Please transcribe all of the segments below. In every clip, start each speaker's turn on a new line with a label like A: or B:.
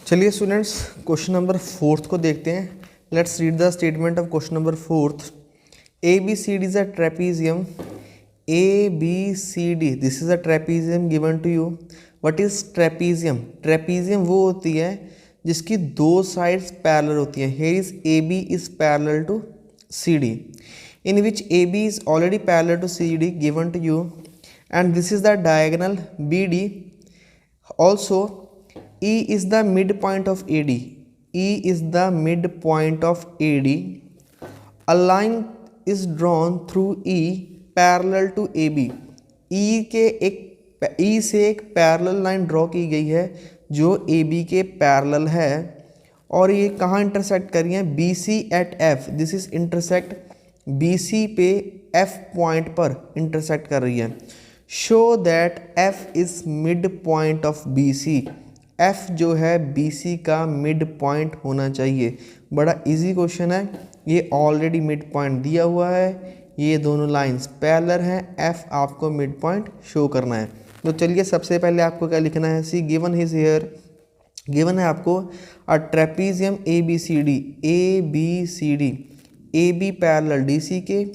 A: चलिए students, question number 4 को देखते हैं। Let's read the statement of question number 4। A B C D is a trapezium. A B C D, this is a trapezium given to you. What is trapezium? Trapezium वो होती है जिसकी दो sides parallel होती हैं। Here is A B is parallel to C D, in which AB is already parallel to CD given to you, and this is the diagonal BD. Also, E is the midpoint of AD. E is the midpoint of AD. A line is drawn through E parallel to AB. E से एक parallel line draw की गई है जो AB के parallel है, और ये कहाँ इंटरसेक्ट कर रही है? BC at F. This is intersect BC पे F पॉइंट पर इंटरसेक्ट कर रही है। Show that F is mid point of BC। F जो है BC का मिड पॉइंट होना चाहिए। बड़ा इजी क्वेश्चन है, ये ऑलरेडी मिड पॉइंट दिया हुआ है, ये दोनों लाइंस पैरेलल हैं, F आपको मिड पॉइंट शो करना है। तो चलिए सबसे पहले आपको क्या लिखना है? See given his here, given है आपको a trapezium ABCD, A B parallel D C के,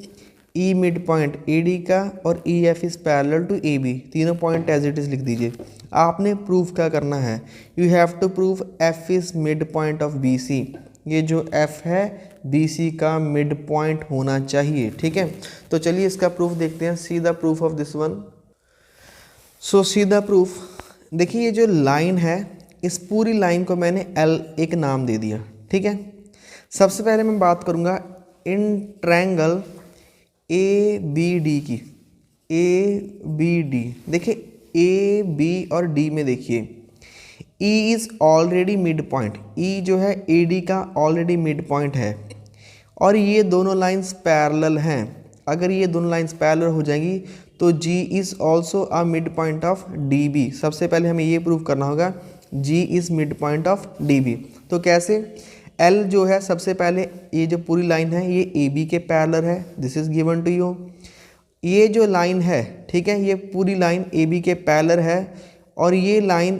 A: E mid point A D का, और E F is parallel to A B. तीनों पॉइंट एज इट इज़ लिख दीजिए। आपने प्रूफ क्या करना है? You have to prove F is mid point of B C. ये जो एफ है बी सी का मिड पॉइंट होना चाहिए, ठीक है। तो चलिए इसका प्रूफ देखते हैं। सी the proof of this one. So C the proof. देखिए ये जो लाइन है, इस पूरी लाइन को मैंने एल एक नाम दे दिया, ठीक है। सबसे पहले मैं बात करूँगा इन ट्रायंगल ए बी डी की। ए बी डी, देखिए ए बी और डी में देखिए E is already mid point. ई जो है ए डी का ऑलरेडी मिड पॉइंट है, और ये दोनों लाइंस पैरेलल हैं। अगर ये दोनों लाइंस पैरेलल हो जाएंगी तो G is also a mid point of D B. सबसे पहले हमें ये प्रूव करना होगा G is mid point of D B. तो कैसे? एल जो है सबसे पहले, ये जो पूरी लाइन है ये ए बी के पैरेलल है, this is given to you. ये जो लाइन है, ठीक है, ये पूरी लाइन ए बी के पैरेलल है, और ये लाइन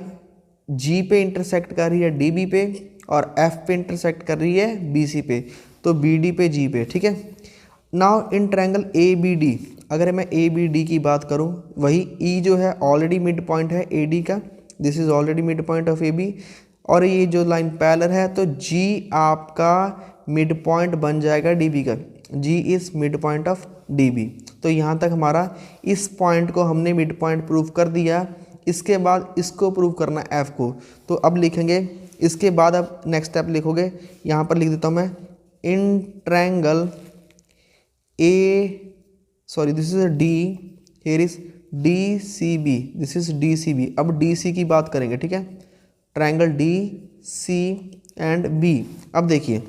A: जी पे इंटरसेक्ट कर रही है डी बी पे, और एफ पे इंटरसेक्ट कर रही है बी सी पे, तो बी डी पे जी पे, ठीक है। Now in triangle A B D, अगर मैं ए बी डी की बात करूँ, वही ई जो है ऑलरेडी मिड पॉइंट है ए डी का, this is already mid point of A B, और ये जो लाइन पैरेलल है, तो G आपका मिड पॉइंट बन जाएगा DB का। G is mid point of DB। तो यहाँ तक हमारा इस पॉइंट को हमने मिड पॉइंट प्रूव कर दिया। इसके बाद इसको प्रूव करना F को, तो अब लिखेंगे इसके बाद। अब नेक्स्ट स्टेप लिखोगे, यहाँ पर लिख देता हूँ मैं, in triangle this is D, here is DCB, this is DCB। अब DC की बात करेंगे, ठीक है, triangle D C and B. अब देखिए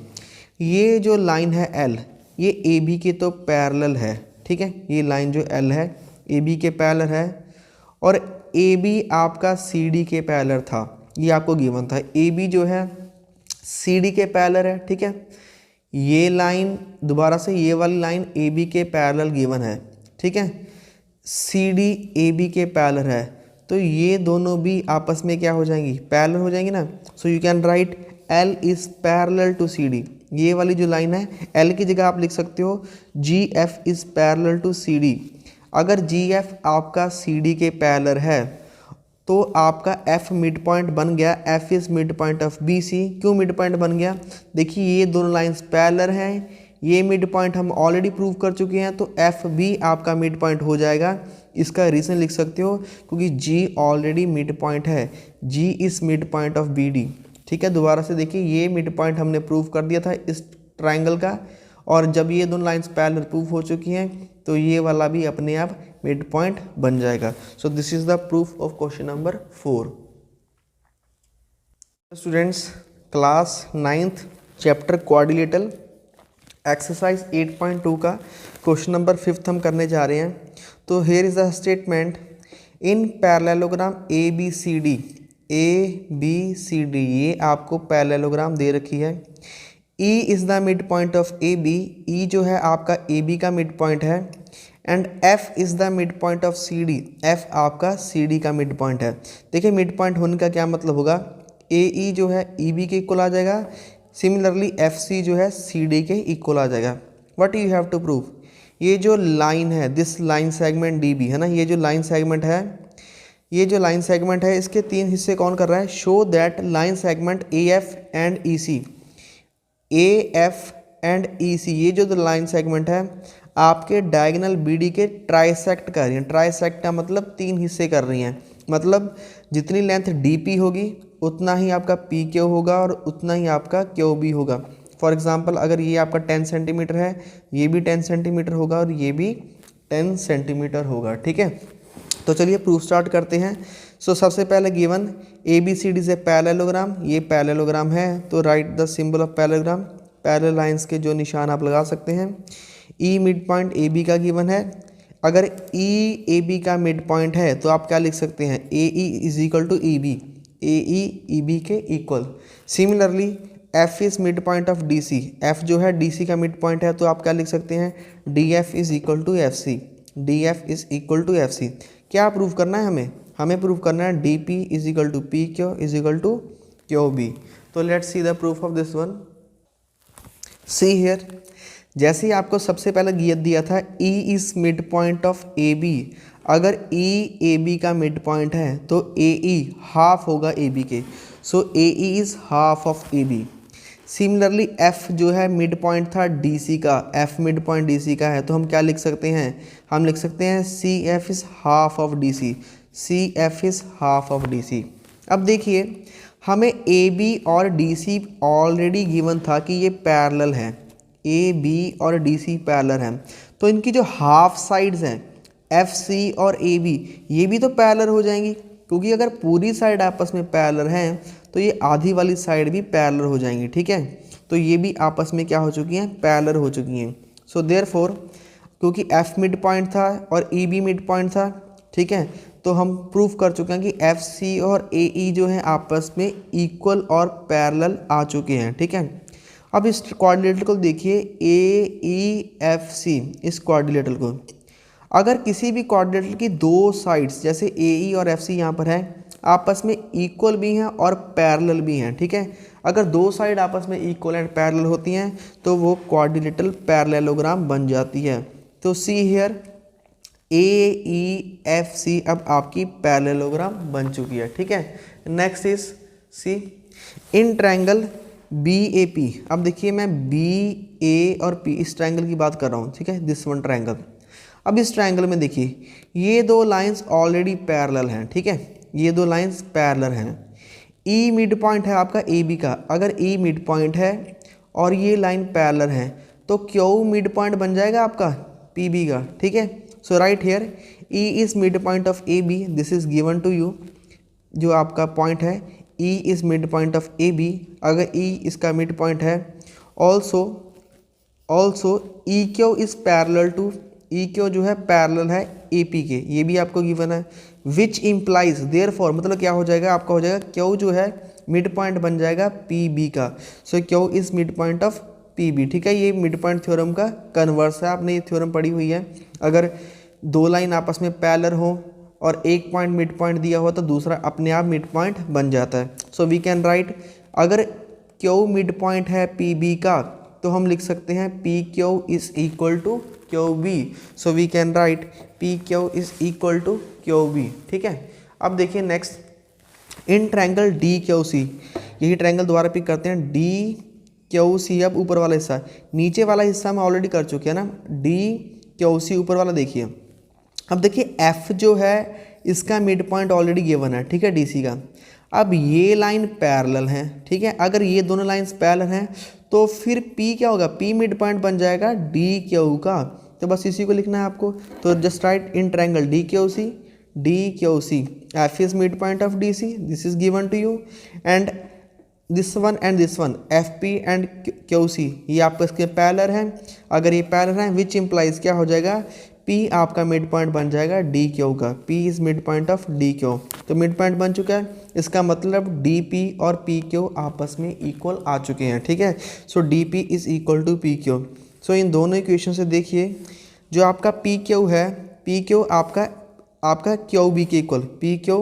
A: ये जो लाइन है एल, ये ए बी के तो पैरेलल है, ठीक है। ये लाइन जो एल है ए बी के पैरेलल है, और ए बी आपका सी डी के पैरेलल था, ये आपको गिवन था। ए बी जो है सी डी के पैरेलल है, ठीक है। ये लाइन दोबारा से, ये वाली लाइन ए बी के पैरेलल गिवन है, ठीक है। सी डी ए बी के पैरेलल है, तो ये दोनों भी आपस में क्या हो जाएंगी? पैरेलल हो जाएंगी ना। So you can write L is parallel to C D. ये वाली जो लाइन है एल की जगह आप लिख सकते हो G F is parallel to C D. अगर जी एफ आपका सी डी के पैरेलल है तो आपका एफ मिड पॉइंट बन गया। F is mid point of B C. क्यों मिड पॉइंट बन गया? देखिए ये दोनों लाइन्स पैरेलल हैं, ये मिड पॉइंट हम ऑलरेडी प्रूव कर चुके हैं, तो एफ भी आपका मिड पॉइंट हो जाएगा। इसका रीज़न लिख सकते हो क्योंकि जी ऑलरेडी मिड पॉइंट है, G is mid point of B D, ठीक है। दोबारा से देखिए ये मिड पॉइंट हमने प्रूव कर दिया था इस ट्रायंगल का, और जब ये दोनों लाइंस पैरेलल प्रूव हो चुकी हैं तो ये वाला भी अपने आप मिड पॉइंट बन जाएगा। So this is the proof of question number 4। Students, class 9th chapter quadrilateral exercise 8.2 का क्वेश्चन नंबर 5 हम करने जा रहे हैं। तो here is the statement, in parallelogram A B C D, ये आपको पैरेललोग्राम दे रखी है। E is the mid point of A B, E जो है आपका ए बी का मिड पॉइंट है, and F is the mid point of C D, F आपका सी डी का मिड पॉइंट है। देखिए मिड पॉइंट होने का क्या मतलब होगा, ए ई जो है ई बी के इक्वल आ जाएगा। सिमिलरली एफ सी जो है सी डी के इक्वल आ जाएगा। What you have to prove, ये जो लाइन है this line segment D B है ना, ये जो लाइन सेगमेंट है, ये जो लाइन सेगमेंट है इसके 3 हिस्से कौन कर रहा है, show that line segment A F and E C, A F and E C, ये जो लाइन सेगमेंट है आपके डायगोनल बी डी के ट्राइसेक्ट कर रही हैं। ट्राइसेक्ट का मतलब 3 हिस्से कर रही हैं, मतलब जितनी लेंथ डी पी होगी उतना ही आपका पी क्यू होगा और उतना ही आपका क्यू बी होगा। फॉर एग्जांपल अगर ये आपका 10 सेंटीमीटर है, ये भी 10 सेंटीमीटर होगा और ये भी 10 सेंटीमीटर होगा। ठीक है, तो चलिए प्रूफ स्टार्ट करते हैं। सो सबसे पहले given A B C D से पैरेललोग्राम, ये पैरेललोग्राम है तो right the symbol of parallelogram, parallel lines के जो निशान आप लगा सकते हैं। E mid point A B का गिवन है, अगर ई ए बी का मिड पॉइंट है तो आप क्या लिख सकते हैं, A E is equal to E B, A E E B के equal. Similarly F is mid point of D C, F जो है डी सी का मिड पॉइंट है तो आप क्या लिख सकते हैं, D F is equal to F C, D F is equal to F C. क्या प्रूव करना है हमें प्रूव करना है D P is equal to P Q is equal to Q B. तो let's see the proof of this one. See here, जैसे ही आपको सबसे पहले दिया था E is mid point of A B, अगर E ए बी का मिड पॉइंट है तो ए ई हाफ होगा ए बी के, so A E is half of A B. Similarly F जो है मिड पॉइंट था डी सी का, F mid point D C का है तो हम क्या लिख सकते हैं, हम लिख सकते हैं C F is half of D C, C F is half of D C. अब देखिए हमें ए बी और डी सी ऑलरेडी गिवन था कि ये पैरेलल हैं, ए बी और डी सी पैरेलल हैं, तो इनकी जो हाफ साइड्स हैं एफ सी और ए बी ये भी तो पैरेलल हो जाएंगी, क्योंकि अगर पूरी साइड आपस में पैरेलल हैं तो ये आधी वाली साइड भी पैरेलल हो जाएंगी। ठीक है, तो ये भी आपस में क्या हो चुकी हैं, पैरेलल हो चुकी हैं। सो देयरफॉर क्योंकि एफ मिड पॉइंट था और ई बी मिड पॉइंट था, ठीक है, तो हम प्रूफ कर चुके हैं कि एफ सी और ए ई जो हैं आपस में इक्वल और पैरेलल आ चुके हैं। ठीक है, अब इस कोऑर्डिनेटर को देखिए ए ई एफ सी, इस कोऑर्डिनेटर को अगर किसी भी कोऑर्डिनेटर की दो साइड्स जैसे ए ई और एफ सी यहाँ पर है आपस में इक्वल भी हैं और पैरेलल भी हैं। ठीक है, अगर दो साइड आपस में इक्वल एंड पैरेलल होती हैं तो वो कोऑर्डिनेटर पैरेललोग्राम बन जाती है। तो see here A E F C अब आपकी पैरेललोग्राम बन चुकी है। ठीक है, next is see in triangle B A P. अब देखिए मैं बी ए और पी इस ट्रायंगल की बात कर रहा हूँ। ठीक है, दिस वन ट्रायंगल। अब इस ट्रायंगल में देखिए ये दो लाइंस ऑलरेडी पैरेलल हैं। ठीक है, ये दो लाइंस पैरेलल हैं। ई मिड पॉइंट है आपका ए बी का, अगर ई मिड पॉइंट है और ये लाइन पैरेलल है तो क्यू मिड पॉइंट बन जाएगा आपका पी बी का। ठीक है, so right here E is mid point of A B, this is given to you, जो आपका पॉइंट है E is mid point of A B, अगर ई इसका मिड पॉइंट है। Also E Q is parallel to, E Q जो है parallel है A P के, ये भी आपको गिवन है। विच इम्प्लाइज देयरफॉर मतलब क्या हो जाएगा आपका, हो जाएगा क्यू जो है मिड पॉइंट बन जाएगा पी बी का, so Q is mid point of P B. ठीक है, ये मिड पॉइंट थ्योरम का कन्वर्स है, आपने ये थ्योरम पढ़ी हुई है। अगर दो लाइन आपस में पैरेलल हो और एक पॉइंट मिड पॉइंट दिया हुआ तो दूसरा अपने आप मिड पॉइंट बन जाता है। सो वी कैन राइट, अगर क्यू मिड पॉइंट है पी बी का तो हम लिख सकते हैं P Q is equal to Q B, so we can write P Q is equal to Q B. ठीक है, अब देखिए next in triangle D Q C, यही ट्रायंगल दोबारा पिक करते हैं डी क्यू सी। अब ऊपर वाला हिस्सा, नीचे वाला हिस्सा हम ऑलरेडी कर चुके हैं ना, डी क्यू सी, ऊपर वाला देखिए। अब देखिए एफ जो है इसका मिड पॉइंट ऑलरेडी गिवन है। ठीक है, डी सी का। अब ये लाइन पैरेलल है। ठीक है, अगर ये दोनों लाइंस पैरेलल हैं तो फिर P क्या होगा, P मिड पॉइंट बन जाएगा डी क्यू का। तो बस इसी को लिखना है आपको, तो just write in triangle D Q C F is mid point of D C, this is given to you, and this one F P and Q C ये आपका इसके पैरेलल हैं। अगर ये पैरेलल हैं विच इम्प्लाइज क्या हो जाएगा, P आपका मिड पॉइंट बन जाएगा डी क्यू का, P is mid point of D Q. तो मिड पॉइंट बन चुका है, इसका मतलब डी पी और पी क्यू आपस में इक्वल आ चुके हैं। ठीक है, so D P is equal to P Q. So इन दोनों इक्वेशन से देखिए जो आपका पी क्यू है, पी क्यू आपका क्यू बी के equal, P Q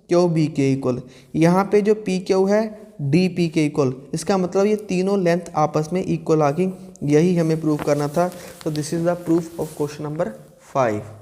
A: Q B के इक्वल, यहाँ पे जो पी क्यू है डी पी के इक्वल, इसका मतलब ये तीनों लेंथ आपस में इक्वल आ गई, यही हमें प्रूव करना था। तो this is the proof of question number 5।